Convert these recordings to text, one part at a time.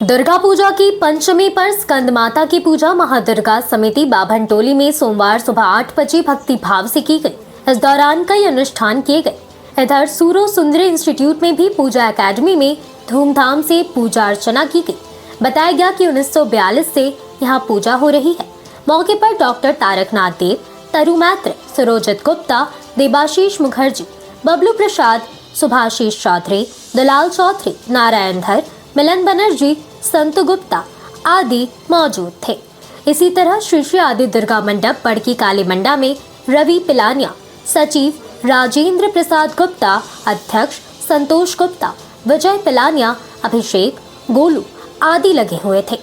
दुर्गा पूजा की पंचमी पर स्कंद माता की पूजा महादुर्गा समिति बाभन टोली में सोमवार सुबह 8 बजे भक्ति भाव से की गई। इस दौरान कई अनुष्ठान किए गए। इधर सूरो सुंदरी इंस्टीट्यूट में भी पूजा एकेडमी में धूमधाम से पूजा अर्चना की गई। बताया गया कि 1942 से यहाँ पूजा हो रही है। मौके पर डॉक्टर तारकनाथ देव, तरु मैत्र, सुरोजित गुप्ता, देबाशीष मुखर्जी, बबलू प्रसाद, सुभाषीष चौधरी, दलाल चौधरी, नारायण धर, मिलन बनर्जी, संतु गुप्ता आदि मौजूद थे। इसी तरह श्री श्री आदि दुर्गा मंडप बड़की काली मंडा में रवि पिलानिया, सचिव राजेंद्र प्रसाद गुप्ता, अध्यक्ष संतोष गुप्ता, विजय पिलानिया, अभिषेक, गोलू आदि लगे हुए थे।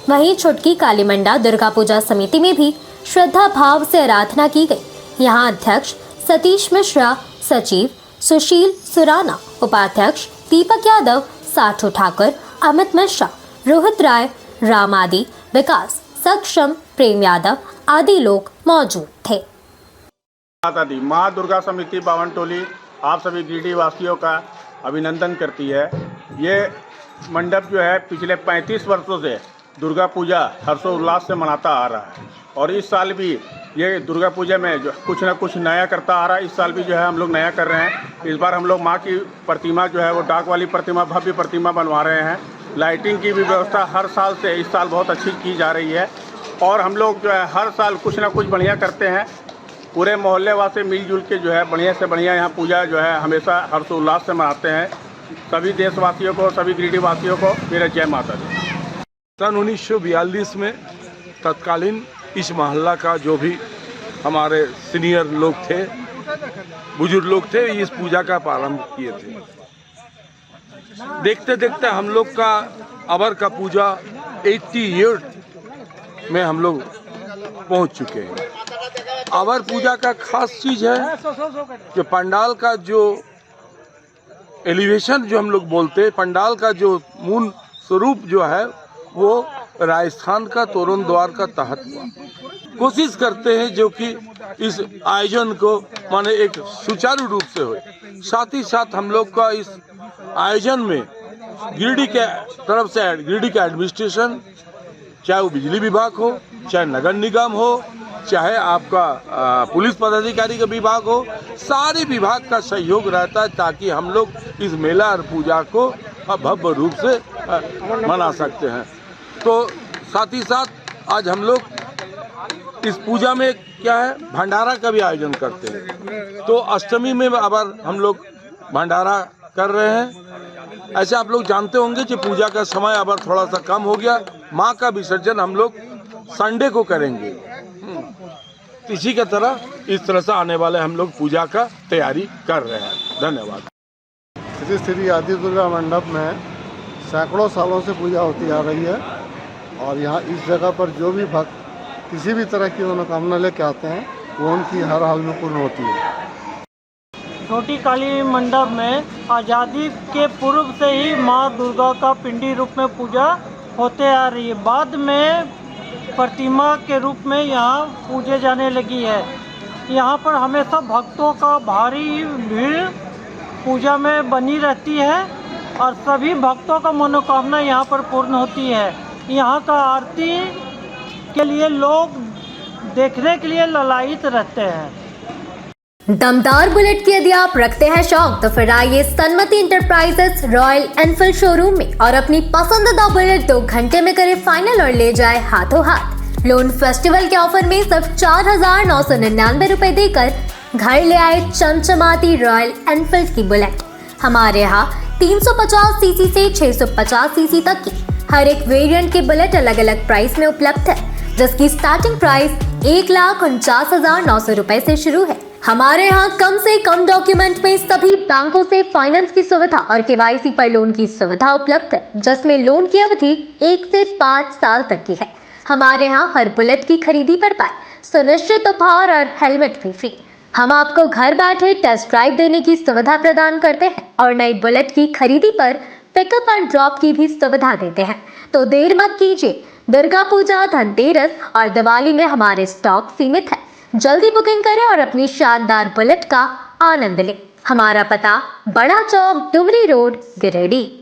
वहीं छुटकी काली मंडा दुर्गा पूजा समिति में भी श्रद्धा भाव से आराधना की गई। यहाँ अध्यक्ष सतीश मिश्रा, सचिव सुशील सुराना, उपाध्यक्ष दीपक यादव, साठू ठाकुर, अमित मिश्रा, रोहित राय, राम आदि, विकास, सक्षम, प्रेम यादव आदि लोग मौजूद थे। माँ दुर्गा समिति बावन टोली आप सभी गिरिडीह वासियों का अभिनंदन करती है। ये मंडप जो है पिछले 35 वर्षों से दुर्गा पूजा हर्षोल्लास से मनाता आ रहा है और इस साल भी ये दुर्गा पूजा में जो कुछ ना कुछ नया करता आ रहा है। इस साल भी जो है हम लोग नया कर रहे हैं। इस बार हम लोग माँ की प्रतिमा जो है वो डाक वाली प्रतिमा, भव्य प्रतिमा बनवा रहे हैं। लाइटिंग की भी व्यवस्था हर साल से इस साल बहुत अच्छी की जा रही है और हम लोग जो है हर साल कुछ ना कुछ बढ़िया करते हैं। पूरे मोहल्ले वासी मिलजुल के जो है बढ़िया से बढ़िया यहाँ पूजा जो है हमेशा हर्षोल्लास से मनाते हैं। सभी देशवासियों को, सभी गिरिडीह वासियों को मेरा जय माता दी। सन 1942 में तत्कालीन इस मोहल्ला का जो भी हमारे सीनियर लोग थे, बुजुर्ग लोग थे, इस पूजा का प्रारंभ किए थे। देखते देखते हम लोग का अबर का पूजा 88 में हम लोग पहुंच चुके हैं। अबर पूजा का खास चीज है कि पंडाल का जो एलिवेशन जो हम लोग बोलते हैं, पंडाल का जो मूल स्वरूप जो है वो राजस्थान का तोरण द्वार का तहत हुआ। कोशिश करते हैं जो कि इस आयोजन को माने एक सुचारू रूप से हो। साथ ही साथ हम लोग का इस आयोजन में गिरिडीह के तरफ से गिरिडीह का एडमिनिस्ट्रेशन, चाहे वो बिजली विभाग हो, चाहे नगर निगम हो, चाहे आपका पुलिस पदाधिकारी का विभाग हो, सारे विभाग का सहयोग रहता है ताकि हम लोग इस मेला और पूजा को भव्य रूप से मना सकते हैं। तो साथ ही साथ आज हम लोग इस पूजा में क्या है, भंडारा का भी आयोजन करते हैं। तो अष्टमी में अब हम लोग भंडारा कर रहे हैं। ऐसे आप लोग जानते होंगे कि पूजा का समय अब थोड़ा सा कम हो गया। माँ का विसर्जन हम लोग संडे को करेंगे। इसी की तरह इस तरह से आने वाले हम लोग पूजा का तैयारी कर रहे हैं। धन्यवाद। श्री श्री आदि दुर्गा मंडप में सैकड़ों सालों से पूजा होती आ रही है और यहाँ इस जगह पर जो भी भक्त किसी भी तरह की मनोकामना लेके आते हैं वो उनकी हर हाल में पूर्ण होती है। छोटी काली मंडप में आज़ादी के पूर्व से ही माँ दुर्गा का पिंडी रूप में पूजा होते आ रही है। बाद में प्रतिमा के रूप में यहाँ पूजे जाने लगी है। यहाँ पर हमेशा भक्तों का भारी भीड़ पूजा में बनी रहती है और सभी भक्तों का मनोकामना यहाँ पर पूर्ण होती है। यहाँ का आरती के लिए लोग देखने के लिए ललायित रहते हैं। दमदार बुलेट की यदि आप रखते हैं शौक तो फिर आइए Sanmati enterprises royal Enfield showroom में और अपनी पसंदीदा बुलेट 2 घंटे में करे फाइनल और ले जाए हाथों हाथ। लोन फेस्टिवल के ऑफर में सिर्फ 4,999 रुपए देकर घर ले आए चमचमाती रॉयल एनफील्ड की बुलेट। हमारे यहाँ 350 सीसी से 650 सीसी तक की हर एक वेरिएंट की बुलेट अलग अलग प्राइस में उपलब्ध है, जिसकी स्टार्टिंग प्राइस 1,49,900 रुपए से शुरू है। हमारे यहाँ कम से कम डॉक्यूमेंट में सभी बैंकों से फाइनेंस की सुविधा और केवाईसी पर लोन की सुविधा उपलब्ध है, जिसमें लोन की अवधि 1 से 5 साल तक की है। हमारे यहाँ हर बुलेट की खरीदी पर पाए सुनिश्चित उपहार और हेलमेट भी फ्री। हम आपको घर बैठे टेस्ट ड्राइव देने की सुविधा प्रदान करते हैं और नई बुलेट की खरीदी पर पिकअप एंड ड्रॉप की भी सुविधा देते हैं। तो देर मत कीजिए, दुर्गा पूजा, धनतेरस और दिवाली में हमारे स्टॉक सीमित है। जल्दी बुकिंग करें और अपनी शानदार बुलेट का आनंद लें। हमारा पता बड़ा चौक, डुमरी रोड, गिरिडीह।